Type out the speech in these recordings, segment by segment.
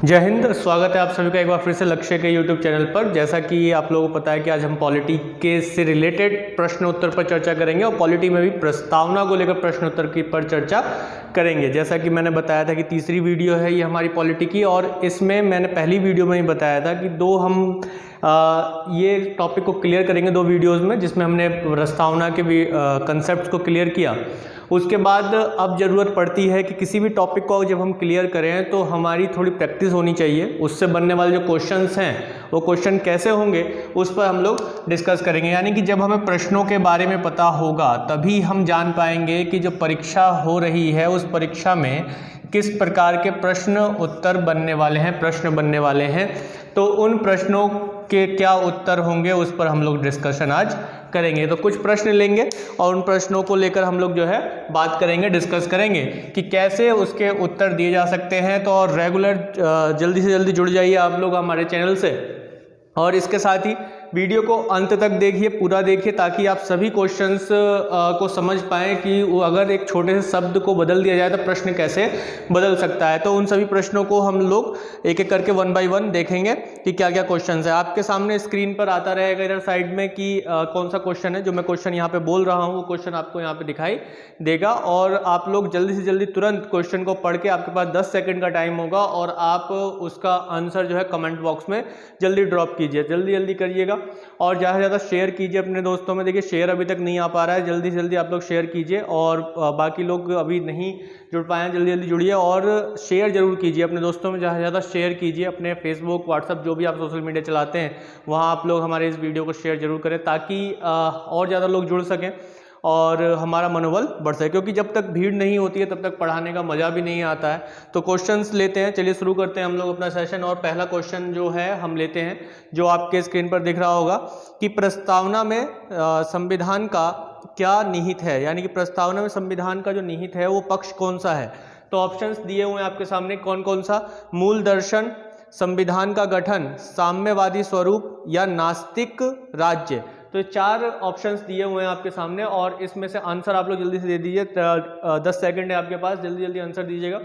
जय हिंद। स्वागत है आप सभी का एक बार फिर से लक्ष्य के यूट्यूब चैनल पर। जैसा कि आप लोगों को पता है कि आज हम पॉलिटी के से रिलेटेड प्रश्न उत्तर पर चर्चा करेंगे और पॉलिटी में भी प्रस्तावना को लेकर प्रश्न उत्तर की पर चर्चा करेंगे। जैसा कि मैंने बताया था कि तीसरी वीडियो है ये हमारी पॉलिटी की, और इसमें मैंने पहली वीडियो में ही बताया था कि ये टॉपिक को क्लियर करेंगे दो वीडियोज़ में, जिसमें हमने प्रस्तावना के भी कंसेप्ट को क्लियर किया। उसके बाद अब ज़रूरत पड़ती है कि किसी भी टॉपिक को जब हम क्लियर करें तो हमारी थोड़ी प्रैक्टिस होनी चाहिए। उससे बनने वाले जो क्वेश्चंस हैं वो क्वेश्चन कैसे होंगे उस पर हम लोग डिस्कस करेंगे। यानी कि जब हमें प्रश्नों के बारे में पता होगा तभी हम जान पाएंगे कि जो परीक्षा हो रही है उस परीक्षा में किस प्रकार के प्रश्न उत्तर बनने वाले हैं, प्रश्न बनने वाले हैं। तो उन प्रश्नों के क्या उत्तर होंगे उस पर हम लोग डिस्कशन आज करेंगे। तो कुछ प्रश्न लेंगे और उन प्रश्नों को लेकर हम लोग जो है बात करेंगे, डिस्कस करेंगे कि कैसे उसके उत्तर दिए जा सकते हैं। तो और रेगुलर जल्दी से जल्दी जुड़ जाइए आप लोग हमारे चैनल से, और इसके साथ ही वीडियो को अंत तक देखिए, पूरा देखिए, ताकि आप सभी क्वेश्चंस को समझ पाएँ कि अगर एक छोटे से शब्द को बदल दिया जाए तो प्रश्न कैसे बदल सकता है। तो उन सभी प्रश्नों को हम लोग एक एक करके 1 बाय 1 देखेंगे कि क्या क्या क्वेश्चन है। आपके सामने स्क्रीन पर आता रहेगा इधर साइड में कि कौन सा क्वेश्चन है। जो मैं क्वेश्चन यहाँ पे बोल रहा हूँ वो क्वेश्चन आपको यहाँ पे दिखाई देगा, और आप लोग जल्दी से जल्दी तुरंत क्वेश्चन को पढ़ के, आपके पास 10 सेकेंड का टाइम होगा और आप उसका आंसर जो है कमेंट बॉक्स में जल्दी ड्रॉप कीजिए, जल्दी जल्दी करिएगा। और ज़्यादा से ज़्यादा शेयर कीजिए अपने दोस्तों में। देखिए शेयर अभी तक नहीं आ पा रहा है, जल्दी से जल्दी आप लोग शेयर कीजिए, और बाकी लोग अभी नहीं जुड़ पाए हैं जल्दी जल्दी जुड़िए और शेयर जरूर कीजिए अपने दोस्तों में। ज़्यादा से ज़्यादा शेयर कीजिए अपने फेसबुक, व्हाट्सअप, जो भी आप सोशल मीडिया चलाते हैं वहाँ आप लोग हमारे इस वीडियो को शेयर जरूर करें, ताकि और ज़्यादा लोग जुड़ सकें और हमारा मनोबल बढ़ सके। क्योंकि जब तक भीड़ नहीं होती है तब तक पढ़ाने का मज़ा भी नहीं आता है। तो क्वेश्चंस लेते हैं, चलिए शुरू करते हैं हम लोग अपना सेशन। और पहला क्वेश्चन जो है हम लेते हैं, जो आपके स्क्रीन पर दिख रहा होगा कि प्रस्तावना में संविधान का क्या निहित है। यानी कि प्रस्तावना में संविधान का जो निहित है वो पक्ष कौन सा है। तो ऑप्शंस दिए हुए हैं आपके सामने, कौन कौन सा। मूल दर्शन, संविधान का गठन, साम्यवादी स्वरूप या नास्तिक राज्य। तो 4 ऑप्शंस दिए हुए हैं आपके सामने, और इसमें से आंसर आप लोग जल्दी से दे दीजिए। 10 सेकंड है आपके पास, जल्दी जल्दी आंसर दीजिएगा।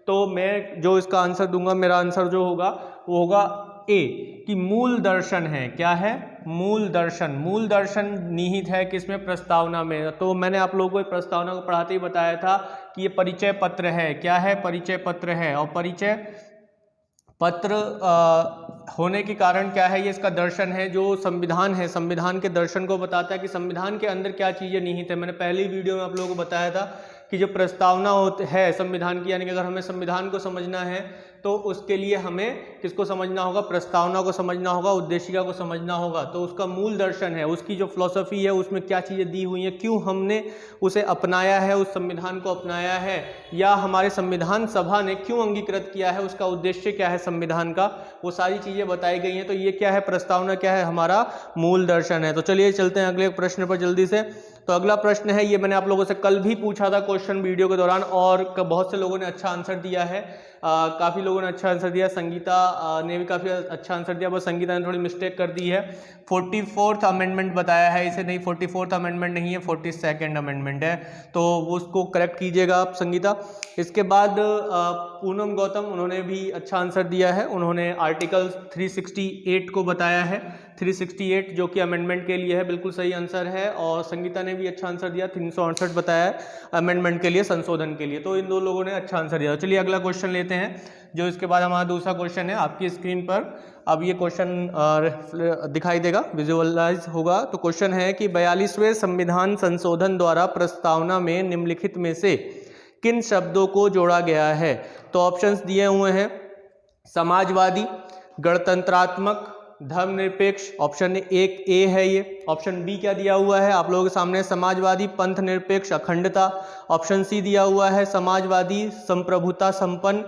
तो मैं जो इसका आंसर दूंगा, मेरा आंसर जो होगा वो होगा ए, कि मूल दर्शन है। क्या है? मूल दर्शन। मूल दर्शन निहित है किसमें? प्रस्तावना में। तो मैंने आप लोगों को प्रस्तावना को पढ़ाते ही बताया था कि ये परिचय पत्र है। क्या है? परिचय पत्र है। और परिचय पत्र होने के कारण क्या है? ये इसका दर्शन है, जो संविधान है, संविधान के दर्शन को बताता है कि संविधान के अंदर क्या चीज़ें निहित है। मैंने पहली वीडियो में आप लोगों को बताया था कि जो प्रस्तावना है संविधान की, यानी कि अगर हमें संविधान को समझना है तो उसके लिए हमें किसको समझना होगा? प्रस्तावना को समझना होगा, उद्देशिका को समझना होगा। तो उसका मूल दर्शन है, उसकी जो फिलॉसफी है, उसमें क्या चीज़ें दी हुई हैं, क्यों हमने उसे अपनाया है, उस संविधान को अपनाया है, या हमारे संविधान सभा ने क्यों अंगीकृत किया है, उसका उद्देश्य क्या है संविधान का, वो सारी चीज़ें बताई गई हैं। तो ये क्या है? प्रस्तावना क्या है? हमारा मूल दर्शन है। तो चलिए चलते हैं अगले प्रश्न पर जल्दी से। तो अगला प्रश्न है, ये मैंने आप लोगों से कल भी पूछा था क्वेश्चन वीडियो के दौरान, और बहुत से लोगों ने अच्छा आंसर दिया है। काफ़ी लोगों ने अच्छा आंसर दिया। संगीता ने भी काफ़ी अच्छा आंसर दिया, बस संगीता ने थोड़ी मिस्टेक कर दी है। 44th अमेंडमेंट बताया है इसे, नहीं 44th अमेंडमेंट नहीं है, 42nd अमेंडमेंट है। तो उसको करेक्ट कीजिएगा आप संगीता। इसके बाद पूनम गौतम, उन्होंने भी अच्छा आंसर दिया है। उन्होंने आर्टिकल 368 को बताया है, 368 जो कि अमेंडमेंट के लिए है, बिल्कुल सही आंसर है। और संगीता ने भी अच्छा आंसर दिया, 368 बताया है अमेंडमेंट के लिए, संशोधन के लिए। तो इन दो लोगों ने अच्छा आंसर दिया। चलिए अगला क्वेश्चन लेते हैं, जो इसके बाद हमारा दूसरा क्वेश्चन है आपकी स्क्रीन पर। अब ये क्वेश्चन दिखाई देगा, विजुअलाइज होगा। तो क्वेश्चन है कि 42वें संविधान संशोधन द्वारा प्रस्तावना में निम्नलिखित में से किन शब्दों को जोड़ा गया है। तो ऑप्शंस दिए हुए हैं, समाजवादी, गणतंत्रात्मक, धर्मनिरपेक्ष। ऑप्शन 1 ए है ये। ऑप्शन बी क्या दिया हुआ है आप लोगों के सामने? समाजवादी, पंथ निरपेक्ष, अखंडता। ऑप्शन सी दिया हुआ है समाजवादी, संप्रभुता संपन्न,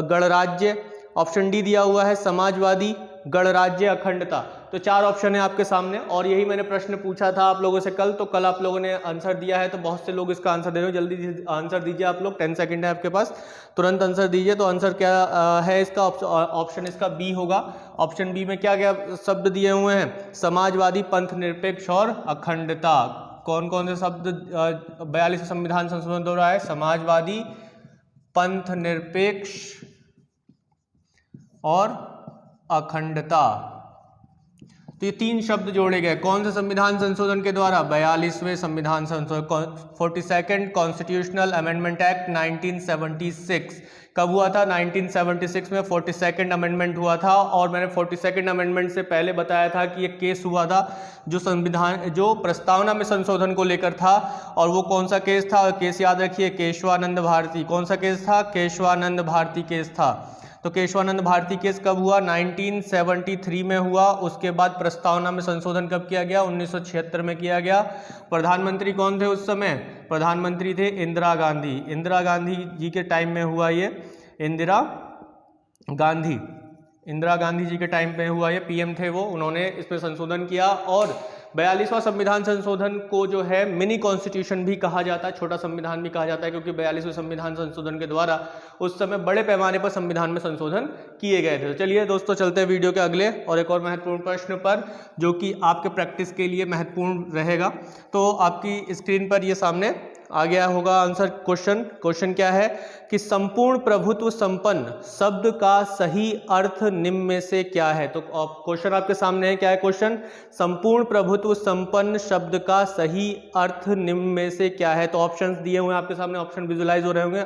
गणराज्य। ऑप्शन डी दिया हुआ है समाजवादी, गणराज्य, अखंडता। तो 4 ऑप्शन है आपके सामने, और यही मैंने प्रश्न पूछा था आप लोगों से कल। तो कल आप लोगों ने आंसर दिया है, तो बहुत से लोग इसका आंसर दे रहे हो। जल्दी आंसर दीजिए आप लोग, 10 सेकंड है आपके पास, तुरंत आंसर दीजिए। तो आंसर क्या है इसका? ऑप्शन इसका बी होगा। ऑप्शन बी में क्या क्या शब्द दिए हुए हैं? समाजवादी, पंथ निरपेक्ष और अखंडता। कौन कौन से शब्द 42वें संविधान संशोधन द्वारा है? समाजवादी, पंथ निरपेक्ष और अखंडता। तो ये तीन शब्द जोड़े गए कौन से संविधान संशोधन के द्वारा? 42वें संविधान संशोधन 42nd कॉन्स्टिट्यूशनल अमेंडमेंट एक्ट 1976। कब हुआ था? 1976 में 42nd अमेंडमेंट हुआ था। और मैंने 42nd अमेंडमेंट से पहले बताया था कि ये केस हुआ था जो प्रस्तावना में संशोधन को लेकर था। और वो कौन सा केस था? केस याद रखिए, केशवानंद भारती। कौन सा केस था? केशवानंद भारती केस था। तो केशवानंद भारती केस कब हुआ? 1973 में हुआ। उसके बाद प्रस्तावना में संशोधन कब किया गया? 1976 में किया गया। प्रधानमंत्री कौन थे उस समय? प्रधानमंत्री थे इंदिरा गांधी। इंदिरा गांधी जी के टाइम में हुआ ये। इंदिरा गांधी जी के टाइम पे हुआ ये, पीएम थे वो, उन्होंने इसमें संशोधन किया। और 42वां संविधान संशोधन को जो है मिनी कॉन्स्टिट्यूशन भी कहा जाता है, छोटा संविधान भी कहा जाता है, क्योंकि 42वें संविधान संशोधन के द्वारा उस समय बड़े पैमाने पर संविधान में संशोधन किए गए थे। तो चलिए दोस्तों, चलते हैं वीडियो के अगले और एक और महत्वपूर्ण प्रश्न पर, जो कि आपके प्रैक्टिस के लिए महत्वपूर्ण रहेगा। तो आपकी स्क्रीन पर ये सामने आ गया होगा आंसर। क्वेश्चन क्या है कि संपूर्ण प्रभुत्व संपन्न शब्द का सही अर्थ निम्न में से क्या है? तो क्वेश्चन आपके सामने है। क्या है क्वेश्चन? संपूर्ण प्रभुत्व संपन्न शब्द का सही अर्थ निम्न में से क्या है? तो ऑप्शंस दिए हुए हैं आपके सामने, ऑप्शन विजुलाइज हो रहे होंगे।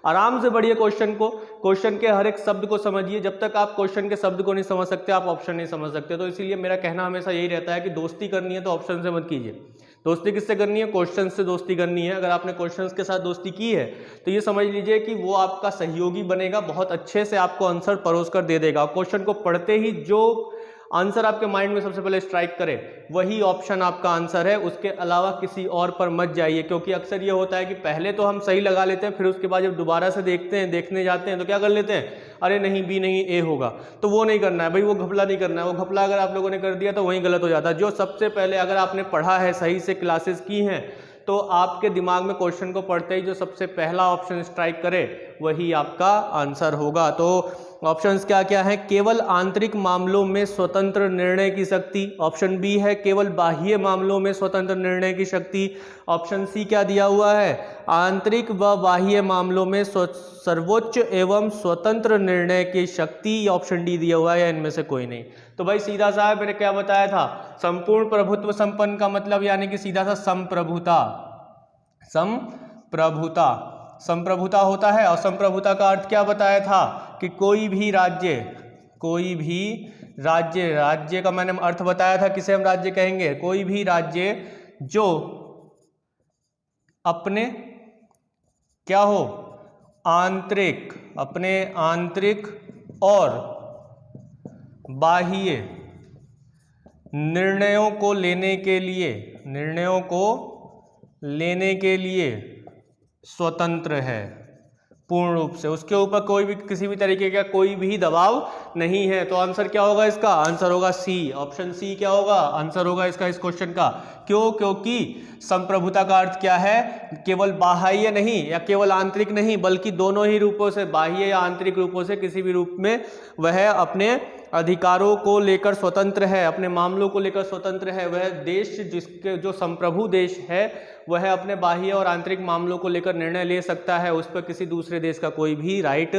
आराम से पढ़िए क्वेश्चन के हर एक शब्द को समझिए। जब तक आप क्वेश्चन के शब्द को नहीं समझ सकते, आप ऑप्शन नहीं समझ सकते। तो इसीलिए मेरा कहना हमेशा यही रहता है कि दोस्ती करनी है तो ऑप्शन से मत कीजिए। दोस्ती किससे करनी है? क्वेश्चन से दोस्ती करनी है। अगर आपने क्वेश्चंस के साथ दोस्ती की है तो ये समझ लीजिए कि वो आपका सहयोगी बनेगा, बहुत अच्छे से आपको आंसर परोस कर दे देगा। क्वेश्चन को पढ़ते ही जो आंसर आपके माइंड में सबसे पहले स्ट्राइक करे वही ऑप्शन आपका आंसर है, उसके अलावा किसी और पर मत जाइए। क्योंकि अक्सर ये होता है कि पहले तो हम सही लगा लेते हैं, फिर उसके बाद जब दोबारा से देखने जाते हैं तो क्या कर लेते हैं? अरे नहीं, बी नहीं, ए होगा। तो वो नहीं करना है भाई, वो घपला नहीं करना है। वो घपला अगर आप लोगों ने कर दिया तो वहीं गलत हो जाता है। जो सबसे पहले अगर आपने पढ़ा है, सही से क्लासेस की हैं, तो आपके दिमाग में क्वेश्चन को पढ़ते ही जो सबसे पहला ऑप्शन स्ट्राइक करे वही आपका आंसर होगा। तो ऑप्शंस क्या क्या है? केवल आंतरिक मामलों में स्वतंत्र निर्णय की शक्ति। ऑप्शन बी है केवल बाह्य मामलों में स्वतंत्र निर्णय की शक्ति। ऑप्शन सी क्या दिया हुआ है? आंतरिक व बाह्य मामलों में सर्वोच्च एवं स्वतंत्र निर्णय की शक्ति। ऑप्शन डी दिया हुआ है, या इनमें से कोई नहीं। तो भाई सीधा सा मैंने क्या बताया था? संपूर्ण प्रभुत्व संपन्न का मतलब यानी कि सीधा सा संप्रभुता होता है। और संप्रभुता का अर्थ क्या बताया था? कि कोई भी राज्य का मैंने अर्थ बताया था, किसे हम राज्य कहेंगे? कोई भी राज्य जो अपने क्या हो? अपने आंतरिक और बाह्य निर्णयों को लेने के लिए स्वतंत्र है पूर्ण रूप से। उसके ऊपर कोई भी किसी भी तरीके का कोई भी दबाव नहीं है। तो आंसर क्या होगा इसका? आंसर होगा सी। ऑप्शन सी क्या होगा? आंसर होगा इसका इस क्वेश्चन का। क्यों? क्योंकि संप्रभुता का अर्थ क्या है? केवल बाह्य नहीं या केवल आंतरिक नहीं, बल्कि दोनों ही रूपों से, बाह्य या आंतरिक रूपों से किसी भी रूप में वह अपने अधिकारों को लेकर स्वतंत्र है, अपने मामलों को लेकर स्वतंत्र है। वह देश जिसके जो संप्रभु देश है वह अपने बाह्य और आंतरिक मामलों को लेकर निर्णय ले सकता है, उस पर किसी दूसरे देश का कोई भी राइट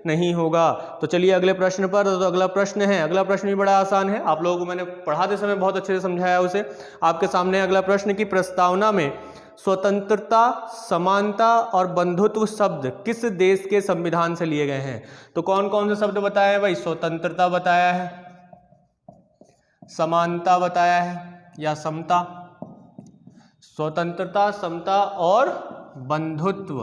नहीं होगा। तो चलिए अगले प्रश्न पर। तो अगला प्रश्न भी बड़ा आसान है, आप लोगों को मैंने पढ़ाते समय बहुत अच्छे से समझाया उसे। आपके सामने अगला प्रश्न की प्रस्तावना में स्वतंत्रता, समानता और बंधुत्व शब्द किस देश के संविधान से लिए गए हैं? तो कौन कौन से शब्द बताया है भाई? स्वतंत्रता बताया है, समानता बताया है या समता, स्वतंत्रता, समता और बंधुत्व।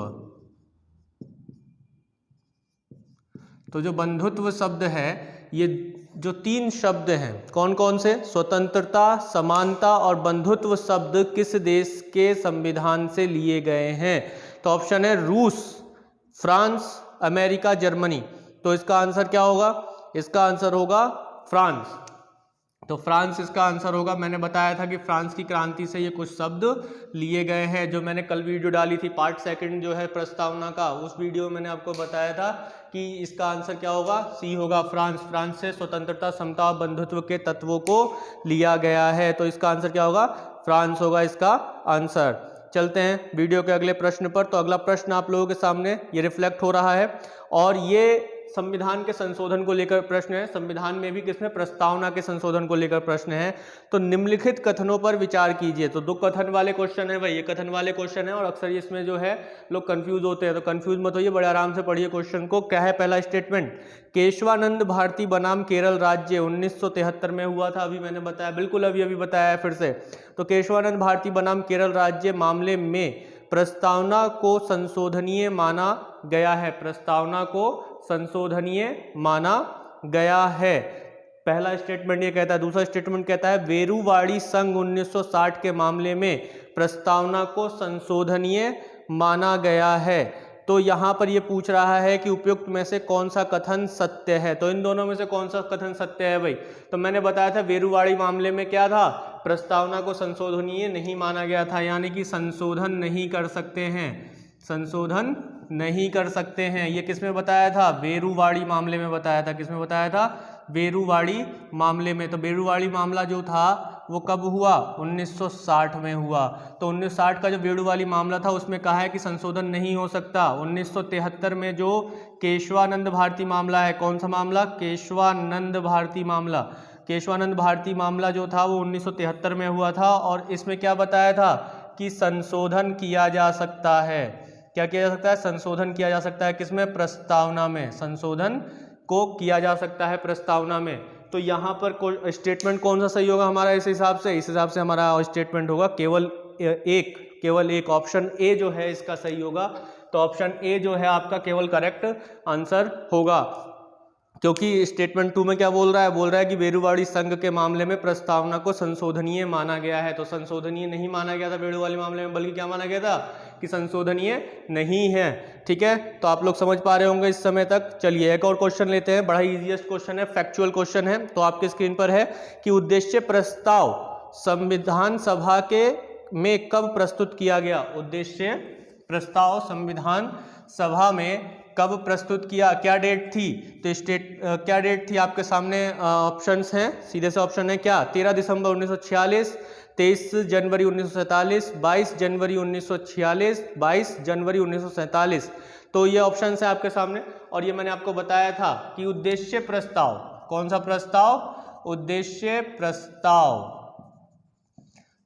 तो जो बंधुत्व शब्द है, ये जो तीन शब्द हैं, कौन कौन से? स्वतंत्रता, समानता और बंधुत्व शब्द किस देश के संविधान से लिए गए हैं? तो ऑप्शन है रूस, फ्रांस, अमेरिका, जर्मनी। तो इसका आंसर क्या होगा? इसका आंसर होगा फ्रांस। तो फ्रांस इसका आंसर होगा। मैंने बताया था कि फ्रांस की क्रांति से ये कुछ शब्द लिए गए हैं। जो मैंने कल वीडियो डाली थी, पार्ट 2 जो है प्रस्तावना का, उस वीडियो में मैंने आपको बताया था कि इसका आंसर क्या होगा? सी होगा, फ्रांस। फ्रांस से स्वतंत्रता, समता और बंधुत्व के तत्वों को लिया गया है। तो इसका आंसर क्या होगा? फ्रांस होगा इसका आंसर। चलते हैं वीडियो के अगले प्रश्न पर। तो अगला प्रश्न आप लोगों के सामने ये रिफ्लेक्ट हो रहा है और ये संविधान के संशोधन को लेकर प्रश्न है, संविधान में भी किसमें प्रस्तावना के संशोधन को लेकर प्रश्न है। तो निम्नलिखित कथनों पर विचार कीजिए। तो 2 कथन वाले क्वेश्चन है भाई, ये कथन वाले क्वेश्चन है और अक्सर इसमें जो है लोग कंफ्यूज होते हैं, तो कंफ्यूज मत होइए, बड़े आराम से पढ़िए क्वेश्चन को। क्या है पहला स्टेटमेंट, केशवानंद भारती बनाम केरल राज्य 1973 में हुआ था, अभी मैंने बताया, बिल्कुल अभी बताया है फिर से। तो केशवानंद भारती बनाम केरल राज्य मामले में प्रस्तावना को संशोधनीय माना गया है, प्रस्तावना को संशोधनीय माना गया है। पहला स्टेटमेंट ये कहता है। दूसरा स्टेटमेंट कहता है वेरुवाड़ी संघ 1960 के मामले में प्रस्तावना को संशोधनीय माना गया है। तो यहाँ पर ये पूछ रहा है कि उपयुक्त में से कौन सा कथन सत्य है। तो इन दोनों में से कौन सा कथन सत्य है भाई। तो मैंने बताया था वेरुवाड़ी मामले में क्या था, प्रस्तावना को संशोधनीय नहीं माना गया था, यानी कि संशोधन नहीं कर सकते हैं, संशोधन नहीं कर सकते हैं। ये किसमें बताया था, वेरुवाड़ी मामले में बताया था। किसमें बताया था, वेरुवाड़ी मामले में। तो वेरुवाड़ी मामला जो था वो कब हुआ, 1960 में हुआ। तो 1960 का जो वेरुवाड़ी मामला था उसमें कहा है कि संशोधन नहीं हो सकता। 1973 में जो केशवानंद भारती मामला है, कौन सा मामला, केशवानंद भारती मामला, केशवानंद भारती मामला जो था वो 1973 में हुआ था और इसमें क्या बताया था कि संशोधन किया जा सकता है। क्या किया जा सकता है, संशोधन किया जा सकता है। किसमें, प्रस्तावना में, संशोधन को किया जा सकता है प्रस्तावना में। तो यहाँ पर स्टेटमेंट कौन सा सही होगा हमारा, इस हिसाब से हमारा स्टेटमेंट होगा केवल एक ऑप्शन ए जो है इसका सही होगा। तो ऑप्शन ए जो है आपका केवल करेक्ट आंसर होगा, क्योंकि स्टेटमेंट 2 में क्या बोल रहा है कि वेरुवाड़ी संघ के मामले में प्रस्तावना को संशोधनीय माना गया है। तो संशोधनीय नहीं माना गया था वेरुवाड़ी मामले में, बल्कि क्या माना गया था कि संशोधनीय नहीं है। ठीक है, तो आप लोग समझ पा रहे होंगे इस समय तक। चलिए एक और क्वेश्चन लेते हैं, बड़ा ही इजीएस्ट क्वेश्चन है, फैक्चुअल क्वेश्चन है। तो आपके स्क्रीन पर है कि उद्देश्य प्रस्ताव संविधान सभा के में कब प्रस्तुत किया गया। उद्देश्य प्रस्ताव संविधान सभा में कब प्रस्तुत किया, क्या डेट थी। तो क्या डेट थी आपके सामने, ऑप्शंस हैं, सीधे से ऑप्शन है क्या, 13 दिसंबर 1946, 23 जनवरी 1947, 22 जनवरी 1946, 22 जनवरी 1947। तो ये ऑप्शन है आपके सामने और ये मैंने आपको बताया था कि उद्देश्य प्रस्ताव, कौन सा प्रस्ताव, उद्देश्य प्रस्ताव।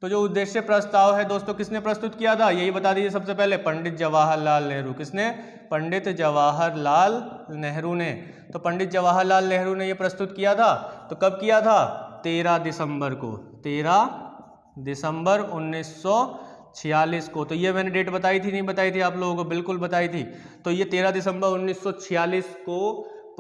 तो जो उद्देश्य प्रस्ताव है दोस्तों किसने प्रस्तुत किया था, यही बता दीजिए सबसे पहले, पंडित जवाहरलाल नेहरू। किसने, पंडित जवाहरलाल नेहरू ने। तो पंडित जवाहरलाल नेहरू ने ये प्रस्तुत किया था। तो कब किया था, 13 दिसंबर को, 13 दिसंबर 1946 को। तो ये मैंने डेट बताई थी, नहीं बताई थी आप लोगों को, बिल्कुल बताई थी। तो ये 13 दिसंबर 1946 को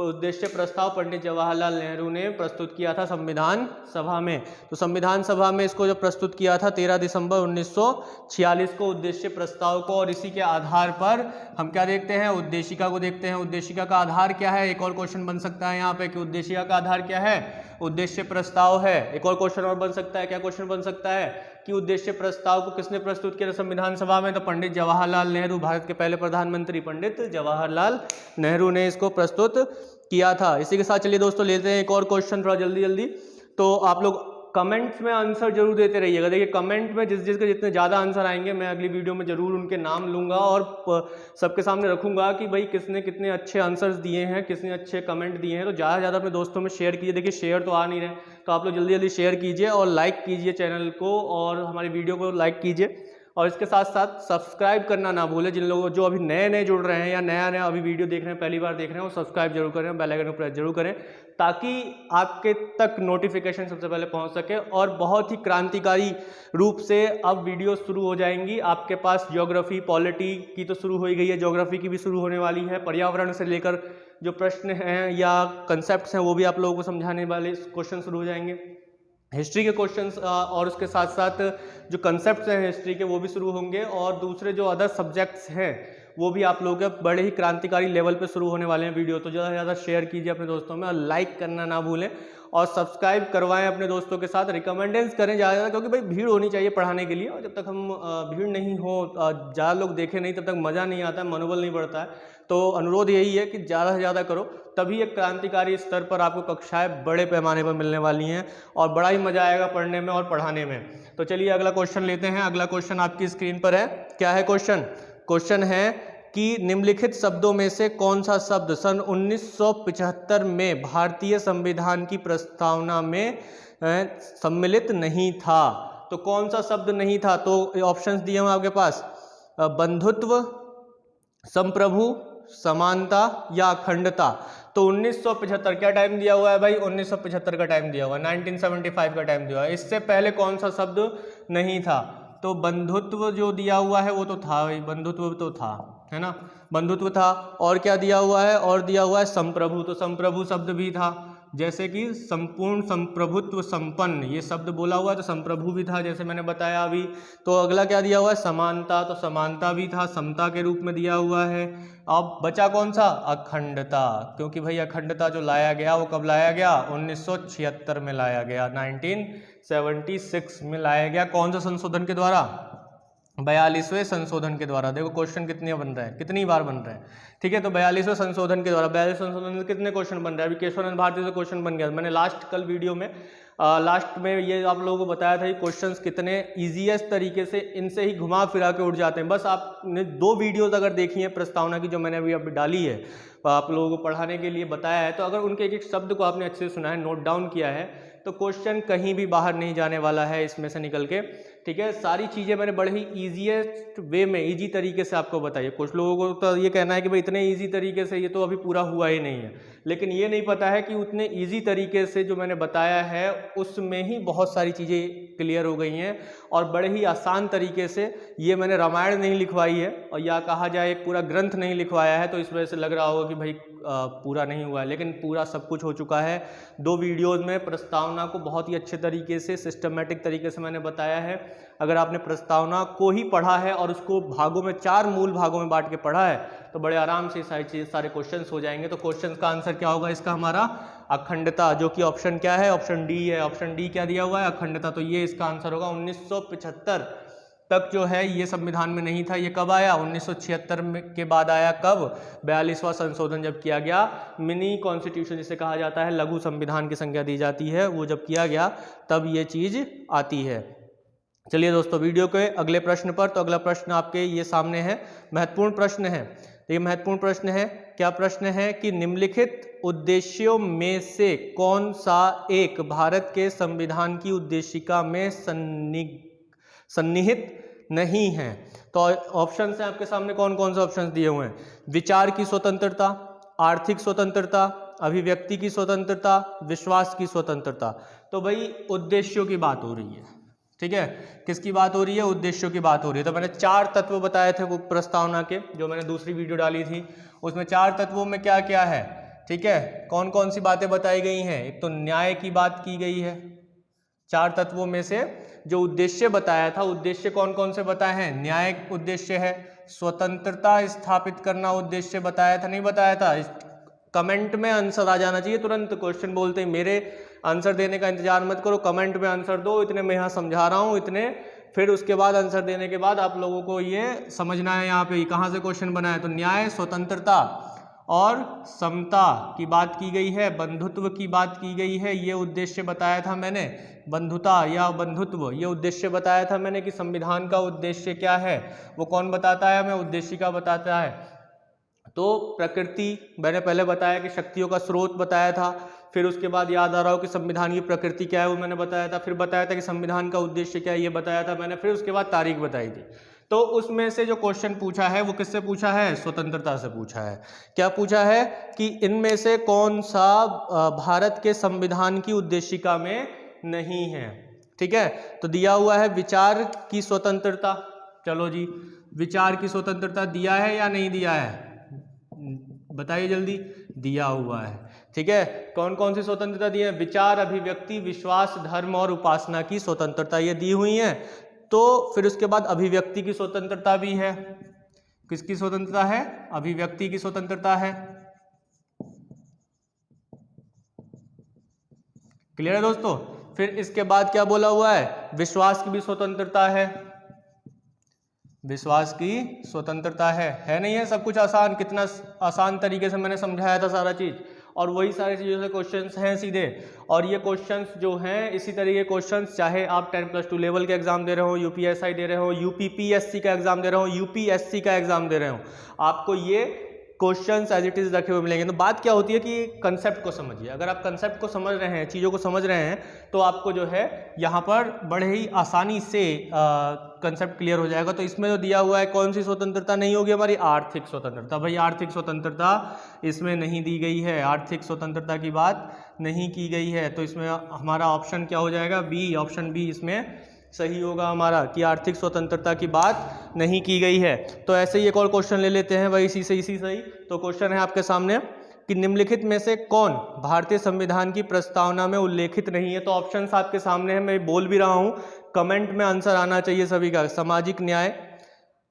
उद्देश्य प्रस्ताव पंडित जवाहरलाल नेहरू ने प्रस्तुत किया था संविधान सभा में। तो संविधान सभा में इसको जब प्रस्तुत किया था 13 दिसंबर 1946 को उद्देश्य प्रस्ताव को, और इसी के आधार पर हम क्या देखते हैं, उद्देशिका को देखते हैं। उद्देशिका का आधार क्या है, एक और क्वेश्चन बन सकता है यहाँ पे कि उद्देशिका का आधार क्या है, उद्देश्य प्रस्ताव है। एक और क्वेश्चन और बन सकता है, क्या क्वेश्चन बन सकता है कि उद्देश्य प्रस्ताव को किसने प्रस्तुत किया संविधान सभा में, तो पंडित जवाहरलाल नेहरू, भारत के पहले प्रधानमंत्री पंडित जवाहरलाल नेहरू ने इसको प्रस्तुत किया था। इसी के साथ चलिए दोस्तों लेते हैं एक और क्वेश्चन थोड़ा जल्दी जल्दी। तो आप लोग कमेंट्स में आंसर जरूर देते रहिएगा। देखिए कमेंट में जिसके जितने ज़्यादा आंसर आएंगे मैं अगली वीडियो में जरूर उनके नाम लूंगा और सबके सामने रखूंगा कि भाई किसने कितने अच्छे आंसर्स दिए हैं, किसने अच्छे कमेंट दिए हैं। तो ज़्यादा से ज़्यादा अपने दोस्तों में शेयर कीजिए। देखिए शेयर तो आ नहीं रहे, तो आप लोग जल्दी जल्दी शेयर कीजिए और लाइक कीजिए चैनल को और हमारी वीडियो को लाइक कीजिए। और इसके साथ साथ सब्सक्राइब करना ना भूलें। जिन लोगों जो अभी नए नए जुड़ रहे हैं या नया अभी वीडियो देख रहे हैं, पहली बार देख रहे हैं, वो सब्सक्राइब जरूर करें, बेल आइकन को प्रेस जरूर करें ताकि आपके तक नोटिफिकेशन सबसे पहले पहुंच सके। और बहुत ही क्रांतिकारी रूप से अब वीडियो शुरू हो जाएंगी आपके पास। ज्योग्राफी, पॉलिटी की तो शुरू हो ही गई है, ज्योग्राफी की भी शुरू होने वाली है। पर्यावरण से लेकर जो प्रश्न हैं या कंसेप्ट हैं वो भी आप लोगों को समझाने वाले क्वेश्चन शुरू हो जाएंगे। हिस्ट्री के क्वेश्चंस और उसके साथ साथ जो कंसेप्ट्स हैं हिस्ट्री के वो भी शुरू होंगे और दूसरे जो अदर सब्जेक्ट्स हैं वो भी आप लोगों के बड़े ही क्रांतिकारी लेवल पे शुरू होने वाले हैं वीडियो। तो ज़्यादा से ज़्यादा शेयर कीजिए अपने दोस्तों में और लाइक करना ना भूलें और सब्सक्राइब करवाएं अपने दोस्तों के साथ, रिकमेंडेंस करें ज़्यादा ज़्यादा, क्योंकि भाई भीड़ होनी चाहिए पढ़ाने के लिए। और जब तक हम भीड़ नहीं हो, ज़्यादा लोग देखें नहीं, तब तक मज़ा नहीं आता है, मनोबल नहीं बढ़ता है। तो अनुरोध यही है कि ज़्यादा से ज़्यादा करो, तभी एक क्रांतिकारी स्तर पर आपको कक्षाएं बड़े पैमाने पर मिलने वाली हैं और बड़ा ही मज़ा आएगा पढ़ने में और पढ़ाने में। तो चलिए अगला क्वेश्चन लेते हैं। अगला क्वेश्चन आपकी स्क्रीन पर है। क्या है क्वेश्चन? क्वेश्चन है कि निम्नलिखित शब्दों में से कौन सा शब्द सन 1975 में भारतीय संविधान की प्रस्तावना में सम्मिलित नहीं था। तो कौन सा शब्द नहीं था? तो ऑप्शंस दिए हुए आपके पास, बंधुत्व, संप्रभु, समानता या अखंडता। तो 1975 क्या टाइम दिया हुआ है भाई? 1975 का टाइम दिया हुआ है, 1975 का टाइम दिया हुआ है। इससे पहले कौन सा शब्द नहीं था? तो बंधुत्व जो दिया हुआ है वो तो था भाई, बंधुत्व तो था, है ना, बंधुत्व था। और क्या दिया हुआ है? और दिया हुआ है संप्रभु, तो संप्रभु शब्द भी था। जैसे कि संपूर्ण, संप्रभुत्व, संपन्न, ये शब्द बोला हुआ है तो संप्रभु भी था, जैसे मैंने बताया अभी। तो अगला क्या दिया हुआ है? समानता, तो समानता भी था, समता के रूप में दिया हुआ है। अब बचा कौन सा? अखंडता, क्योंकि भाई अखंडता जो लाया गया वो कब लाया गया? 1976 में लाया गया, 1976 में लाया गया। कौन सा संशोधन के द्वारा? 42वें संशोधन के द्वारा। देखो क्वेश्चन कितने बन रहा है, कितनी बार बन रहा है, ठीक है। तो 42वें संशोधन के द्वारा, 42वें संशोधन में कितने क्वेश्चन बन रहे हैं? अभी केशवानंद भारती से क्वेश्चन बन गया। मैंने कल वीडियो में लास्ट में ये आप लोगों को बताया था कि क्वेश्चंस कितने ईजीएस्ट तरीके से इनसे ही घुमा फिरा के उठ जाते हैं। बस आपने 2 वीडियोज़ अगर देखी हैं प्रस्तावना की, जो मैंने अभी डाली है, आप लोगों को पढ़ाने के लिए बताया है, तो अगर उनके एक एक शब्द को आपने अच्छे से सुना है, नोट डाउन किया है, तो क्वेश्चन कहीं भी बाहर नहीं जाने वाला है इसमें से निकल के, ठीक है। सारी चीज़ें मैंने बड़े ही ईजीएस्ट वे में, ईजी तरीके से आपको बताइए। कुछ लोगों को तो ये कहना है कि भाई इतने ईजी तरीके से ये तो अभी पूरा हुआ ही नहीं है, लेकिन ये नहीं पता है कि उतने ईजी तरीके से जो मैंने बताया है उसमें ही बहुत सारी चीज़ें क्लियर हो गई हैं, और बड़े ही आसान तरीके से ये मैंने रामायण नहीं लिखवाई है, और या कहा जाए एक पूरा ग्रंथ नहीं लिखवाया है, तो इस वजह से लग रहा होगा कि भाई पूरा नहीं हुआ है, लेकिन पूरा सब कुछ हो चुका है। 2 वीडियोज़ में प्रस्तावना को बहुत ही अच्छे तरीके से, सिस्टमेटिक तरीके से मैंने बताया है। अगर आपने प्रस्तावना को ही पढ़ा है और उसको भागों में, 4 मूल भागों में बांट के पढ़ा है, तो बड़े आराम से सारे क्वेश्चंस हो जाएंगे। तो क्वेश्चंस का आंसर क्या होगा इसका? हमारा अखंडता, जो कि ऑप्शन क्या है? ऑप्शन डी है। ऑप्शन डी क्या दिया हुआ है? अखंडता। तो ये इसका आंसर होगा। 1975 तक जो है ये संविधान में नहीं था। ये कब आया? 1976 में के बाद आया। कब? 42वां संशोधन जब किया गया, मिनी कॉन्स्टिट्यूशन जिसे कहा जाता है, लघु संविधान की संज्ञा दी जाती है, वो जब किया गया तब ये चीज़ आती है। चलिए दोस्तों, वीडियो के अगले प्रश्न पर। तो अगला प्रश्न आपके ये सामने है, महत्वपूर्ण प्रश्न है। ये महत्वपूर्ण प्रश्न है। क्या प्रश्न है कि निम्नलिखित उद्देश्यों में से कौन सा एक भारत के संविधान की उद्देशिका में सन्निहित नहीं है? तो ऑप्शन है आपके सामने, कौन कौन से ऑप्शन दिए हुए हैं? विचार की स्वतंत्रता, आर्थिक स्वतंत्रता, अभिव्यक्ति की स्वतंत्रता, विश्वास की स्वतंत्रता। तो भाई उद्देश्यों की बात हो रही है, ठीक है। किसकी बात हो रही है? उद्देश्यों की बात हो रही है। तो मैंने 4 तत्व बताए थे वो प्रस्तावना के, जो मैंने दूसरी वीडियो डाली थी, उसमें 4 तत्वों में क्या क्या है, ठीक है, कौन कौन सी बातें बताई गई हैं? एक तो न्याय की बात की गई है। 4 तत्वों में से जो उद्देश्य बताया था, उद्देश्य कौन कौन से बताए हैं? न्याय उद्देश्य है, स्वतंत्रता स्थापित करना उद्देश्य बताया था, नहीं बताया था? कमेंट में आंसर आ जाना चाहिए तुरंत। क्वेश्चन बोलते ही मेरे आंसर देने का इंतजार मत करो, कमेंट में आंसर दो। इतने मैं यहाँ समझा रहा हूँ, इतने फिर उसके बाद आंसर देने के बाद आप लोगों को ये समझना है यहाँ पे कहाँ से क्वेश्चन बना है। तो न्याय, स्वतंत्रता और समता की बात की गई है, बंधुत्व की बात की गई है, ये उद्देश्य बताया था मैंने। बंधुता या बंधुत्व, ये उद्देश्य बताया था मैंने कि संविधान का उद्देश्य क्या है, वो कौन बताता है? हमें उद्देशिका बताता है। तो प्रकृति मैंने पहले बताया कि शक्तियों का स्रोत बताया था, फिर उसके बाद याद आ रहा हो कि संविधान की प्रकृति क्या है वो मैंने बताया था, फिर बताया था कि संविधान का उद्देश्य क्या है ये बताया था मैंने, फिर उसके बाद तारीख बताई थी। तो उसमें से जो क्वेश्चन पूछा है वो किससे पूछा है? स्वतंत्रता से पूछा है। क्या पूछा है कि इनमें से कौन सा भारत के संविधान की उद्देशिका में नहीं है, ठीक है। तो दिया हुआ है विचार की स्वतंत्रता। चलो जी, विचार की स्वतंत्रता दिया है या नहीं दिया है? बताइए जल्दी। दिया हुआ है, ठीक है। कौन कौन सी स्वतंत्रता दी है? विचार, अभिव्यक्ति, विश्वास, धर्म और उपासना की स्वतंत्रता ये दी हुई है। तो फिर उसके बाद अभिव्यक्ति की स्वतंत्रता भी है। किसकी स्वतंत्रता है? अभिव्यक्ति की स्वतंत्रता है। क्लियर है दोस्तों? फिर इसके बाद क्या बोला हुआ है? विश्वास की भी स्वतंत्रता है। विश्वास की स्वतंत्रता है नहीं है? सब कुछ आसान, कितना आसान तरीके से मैंने समझाया था सारा चीज। और वही सारी चीज़ों से क्वेश्चंस हैं सीधे। और ये क्वेश्चंस जो हैं इसी तरह के क्वेश्चंस, चाहे आप 10+2 लेवल के एग्जाम दे रहे हो, यूपीएसआई दे रहे हो, यूपीपीएससी का एग्जाम दे रहे हो, यूपीएससी का एग्जाम दे रहे हो, आपको ये क्वेश्चंस एज इट इज रखे हुए मिलेंगे। तो बात क्या होती है कि कंसेप्ट को समझिए। अगर आप कंसेप्ट को समझ रहे हैं, चीज़ों को समझ रहे हैं, तो आपको जो है यहाँ पर बड़े ही आसानी से कंसेप्ट क्लियर हो जाएगा। तो इसमें जो दिया हुआ है, कौन सी स्वतंत्रता नहीं होगी हमारी, आर्थिक स्वतंत्रता। भाई आर्थिक स्वतंत्रता इसमें नहीं दी गई है, आर्थिक स्वतंत्रता की बात नहीं की गई है। तो इसमें हमारा ऑप्शन क्या हो जाएगा, बी, ऑप्शन बी इसमें सही होगा हमारा, कि आर्थिक स्वतंत्रता की बात नहीं की गई है। तो ऐसे ही एक और क्वेश्चन ले लेते हैं भाई, इसी सही। तो क्वेश्चन है आपके सामने कि निम्नलिखित में से कौन भारतीय संविधान की प्रस्तावना में उल्लेखित नहीं है। तो ऑप्शंस आपके सामने है, मैं बोल भी रहा हूं, कमेंट में आंसर आना चाहिए सभी का। सामाजिक न्याय,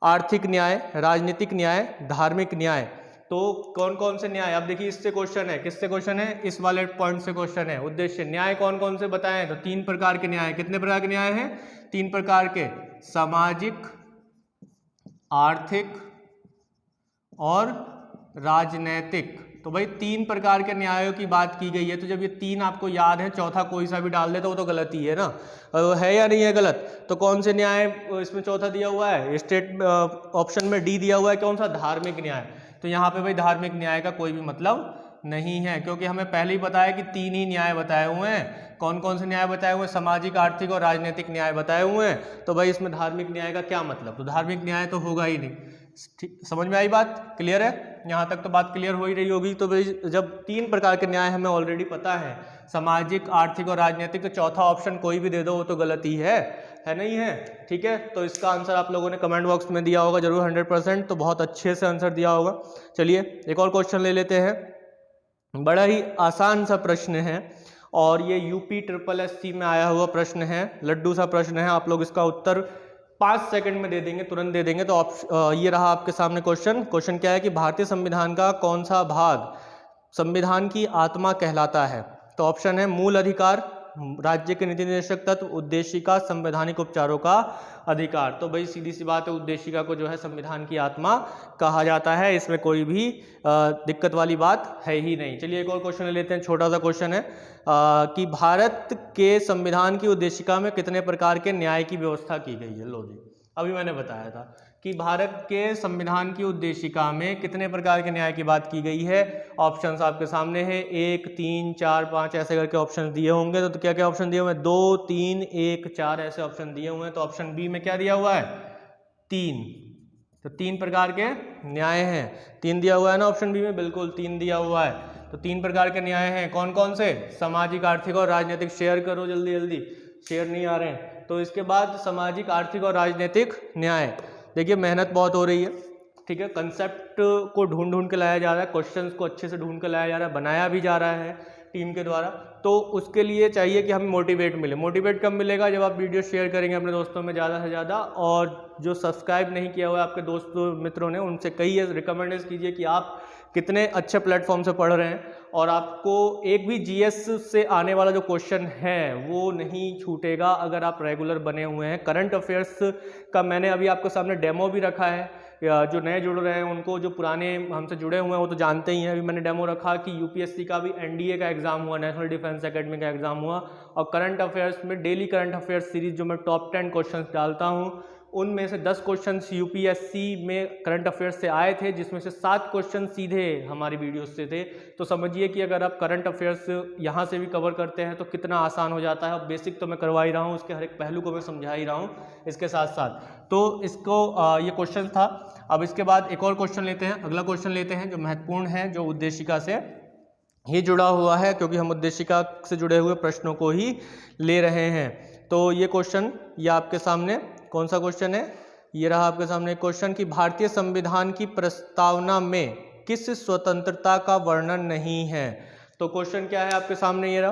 आर्थिक न्याय, राजनीतिक न्याय, धार्मिक न्याय। तो कौन कौन से न्याय, अब देखिए इससे क्वेश्चन है, किससे क्वेश्चन है, इस वाले पॉइंट से क्वेश्चन है। उद्देश्य न्याय कौन कौन से बताएं, तो 3 प्रकार के न्याय। कितने प्रकार के न्याय हैं, 3 प्रकार के, सामाजिक, आर्थिक और राजनैतिक। तो भाई 3 प्रकार के न्यायों की बात की गई है। तो जब ये 3 आपको याद है, चौथा कोई सा भी डाल दे तो वो तो गलत ही है ना, है या नहीं है गलत। तो कौन से न्याय इसमें चौथा दिया हुआ है, स्टेट ऑप्शन में डी दिया हुआ है, कौन सा, धार्मिक न्याय। तो यहाँ पे भाई धार्मिक न्याय का कोई भी मतलब नहीं है, क्योंकि हमें पहले ही बताया कि 3 ही न्याय बताए हुए हैं। कौन कौन से न्याय बताए हुए हैं, सामाजिक, आर्थिक और राजनीतिक न्याय बताए हुए हैं। तो भाई इसमें धार्मिक न्याय का क्या मतलब, तो धार्मिक न्याय तो होगा ही नहीं। ठीक, समझ में आई बात, क्लियर है, यहाँ तक तो बात क्लियर हो ही रही होगी। तो भाई जब 3 प्रकार के न्याय हमें ऑलरेडी पता है, सामाजिक, आर्थिक और राजनीतिक, तो चौथा ऑप्शन कोई भी दे दो वो तो गलत ही है नहीं है। ठीक है, तो इसका आंसर आप लोगों ने कमेंट बॉक्स में दिया होगा जरूर 100%, तो बहुत अच्छे से आंसर दिया होगा। चलिए एक और क्वेश्चन ले लेते हैं, बड़ा ही आसान सा प्रश्न है और ये UPSSC में आया हुआ प्रश्न है, लड्डू सा प्रश्न है। आप लोग इसका उत्तर 5 सेकंड में दे देंगे, तुरंत दे देंगे। तो ये रहा आपके सामने क्वेश्चन क्या है कि भारतीय संविधान का कौन सा भाग संविधान की आत्मा कहलाता है। तो ऑप्शन है मूल अधिकार, राज्य के नीति निर्देशक तत्व, उद्देशिका, संवैधानिक उपचारों का अधिकार। तो भाई सीधी सी बात है, उद्देशिका को जो है संविधान की आत्मा कहा जाता है, इसमें कोई भी दिक्कत वाली बात है ही नहीं। चलिए एक और क्वेश्चन ले लेते हैं, छोटा सा क्वेश्चन है कि भारत के संविधान की उद्देशिका में कितने प्रकार के न्याय की व्यवस्था की गई है। लो जी, अभी मैंने बताया था कि भारत के संविधान की उद्देशिका में कितने प्रकार के न्याय की बात की गई है। ऑप्शंस आपके सामने है, 1, 3, 4, 5 ऐसे करके ऑप्शन दिए होंगे। तो क्या क्या ऑप्शन दिए हुए हैं, 2, 3, 1, 4 ऐसे ऑप्शन दिए हुए हैं। तो ऑप्शन बी में क्या दिया हुआ है, 3। तो 3 प्रकार के न्याय हैं, 3 दिया हुआ है ना ऑप्शन बी में, बिल्कुल 3 दिया हुआ है। तो 3 प्रकार के न्याय हैं, कौन कौन से, सामाजिक, आर्थिक और राजनीतिक। शेयर करो जल्दी जल्दी, शेयर नहीं आ रहे हैं। तो इसके बाद सामाजिक, आर्थिक और राजनीतिक न्याय। देखिए मेहनत बहुत हो रही है, ठीक है, कंसेप्ट को ढूंढ ढूंढ के लाया जा रहा है, क्वेश्चंस को अच्छे से ढूंढ के लाया जा रहा है, बनाया भी जा रहा है टीम के द्वारा। तो उसके लिए चाहिए कि हमें मोटिवेट मिले। मोटिवेट कब मिलेगा, जब आप वीडियो शेयर करेंगे अपने दोस्तों में ज़्यादा से ज़्यादा। और जो सब्सक्राइब नहीं किया हुआ है आपके दोस्तों मित्रों ने, उनसे कहिए, रिकमेंड कीजिए कि आप कितने अच्छे प्लेटफॉर्म से पढ़ रहे हैं और आपको एक भी जीएस से आने वाला जो क्वेश्चन है वो नहीं छूटेगा अगर आप रेगुलर बने हुए हैं। करंट अफेयर्स का मैंने अभी आपके सामने डेमो भी रखा है, जो नए जुड़ रहे हैं उनको, जो पुराने हमसे जुड़े हुए हैं वो तो जानते ही हैं। अभी मैंने डेमो रखा कि यूपीएससी का भी एनडीए का एग्जाम हुआ, नेशनल डिफेंस एकेडमी का एग्जाम हुआ, और करंट अफेयर्स में डेली करंट अफेयर्स सीरीज जो मैं टॉप 10 क्वेश्चन डालता हूँ, उनमें से 10 क्वेश्चन यूपीएससी में करंट अफेयर्स से आए थे, जिसमें से 7 क्वेश्चन सीधे हमारी वीडियोस से थे। तो समझिए कि अगर आप करंट अफेयर्स यहाँ से भी कवर करते हैं तो कितना आसान हो जाता है। अब बेसिक तो मैं करवा ही रहा हूँ, उसके हर एक पहलू को मैं समझा ही रहा हूँ इसके साथ साथ। तो इसको ये क्वेश्चन था। अब इसके बाद एक और क्वेश्चन लेते हैं, अगला क्वेश्चन लेते हैं जो महत्वपूर्ण है, जो उद्देशिका से ही जुड़ा हुआ है, क्योंकि हम उद्देशिका से जुड़े हुए प्रश्नों को ही ले रहे हैं। तो ये क्वेश्चन, ये आपके सामने कौन सा क्वेश्चन है, ये रहा आपके सामने क्वेश्चन कि भारतीय संविधान की प्रस्तावना में किस स्वतंत्रता का वर्णन नहीं है। तो क्वेश्चन क्या है आपके सामने, ये रहा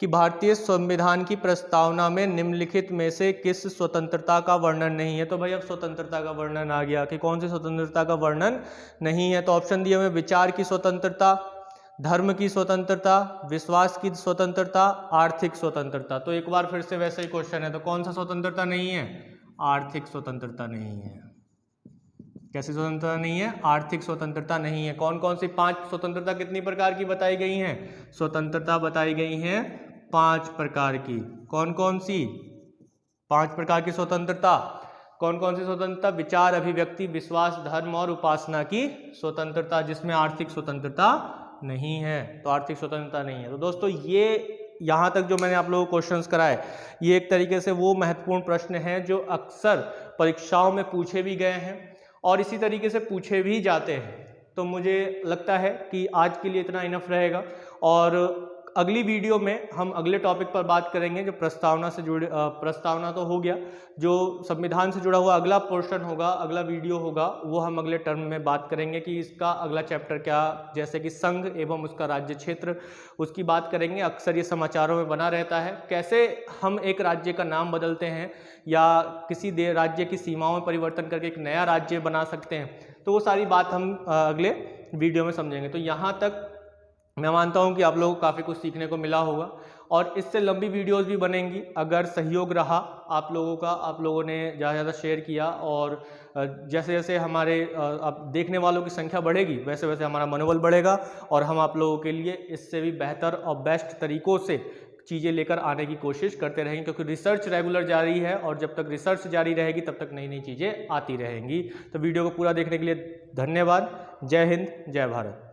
कि भारतीय संविधान की प्रस्तावना में निम्नलिखित में से किस स्वतंत्रता का वर्णन नहीं है। तो भाई अब स्वतंत्रता का वर्णन आ गया कि कौन सी स्वतंत्रता का वर्णन नहीं है। तो ऑप्शन दिए हुए, विचार की स्वतंत्रता, धर्म की स्वतंत्रता, विश्वास की स्वतंत्रता, आर्थिक स्वतंत्रता। तो एक बार फिर से वैसे ही क्वेश्चन है, तो कौन सा स्वतंत्रता नहीं है, आर्थिक स्वतंत्रता नहीं है। कैसी स्वतंत्रता नहीं है? आर्थिक स्वतंत्रता नहीं है। कौन कौन सी 5 स्वतंत्रता कितनी प्रकार की बताई गई हैं? स्वतंत्रता बताई गई हैं 5 प्रकार की। कौन कौन सी? 5 प्रकार की स्वतंत्रता। कौन कौन सी स्वतंत्रता? विचार, अभिव्यक्ति, विश्वास, धर्म और उपासना की स्वतंत्रता, जिसमें आर्थिक स्वतंत्रता नहीं है। तो आर्थिक स्वतंत्रता नहीं है। तो दोस्तों ये यहाँ तक जो मैंने आप लोगों को क्वेश्चंस कराए, ये एक तरीके से वो महत्वपूर्ण प्रश्न हैं जो अक्सर परीक्षाओं में पूछे भी गए हैं और इसी तरीके से पूछे भी जाते हैं। तो मुझे लगता है कि आज के लिए इतना इनफ रहेगा और अगली वीडियो में हम अगले टॉपिक पर बात करेंगे जो प्रस्तावना से जुड़े, प्रस्तावना तो हो गया, जो संविधान से जुड़ा हुआ अगला पोर्शन होगा, अगला वीडियो होगा, वो हम अगले टर्म में बात करेंगे कि इसका अगला चैप्टर क्या, जैसे कि संघ एवं उसका राज्य क्षेत्र, उसकी बात करेंगे। अक्सर ये समाचारों में बना रहता है, कैसे हम एक राज्य का नाम बदलते हैं या किसी राज्य की सीमाओं में परिवर्तन करके एक नया राज्य बना सकते हैं। तो वो सारी बात हम अगले वीडियो में समझेंगे। तो यहाँ तक मैं मानता हूं कि आप लोगों को काफ़ी कुछ सीखने को मिला होगा और इससे लंबी वीडियोस भी बनेंगी अगर सहयोग रहा आप लोगों का, आप लोगों ने ज़्यादा से ज़्यादा शेयर किया और जैसे जैसे हमारे अब देखने वालों की संख्या बढ़ेगी वैसे वैसे हमारा मनोबल बढ़ेगा और हम आप लोगों के लिए इससे भी बेहतर और बेस्ट तरीक़ों से चीज़ें लेकर आने की कोशिश करते रहेंगे, क्योंकि रिसर्च रेगुलर जारी है और जब तक रिसर्च जारी रहेगी तब तक नई नई चीज़ें आती रहेंगी। तो वीडियो को पूरा देखने के लिए धन्यवाद। जय हिंद, जय भारत।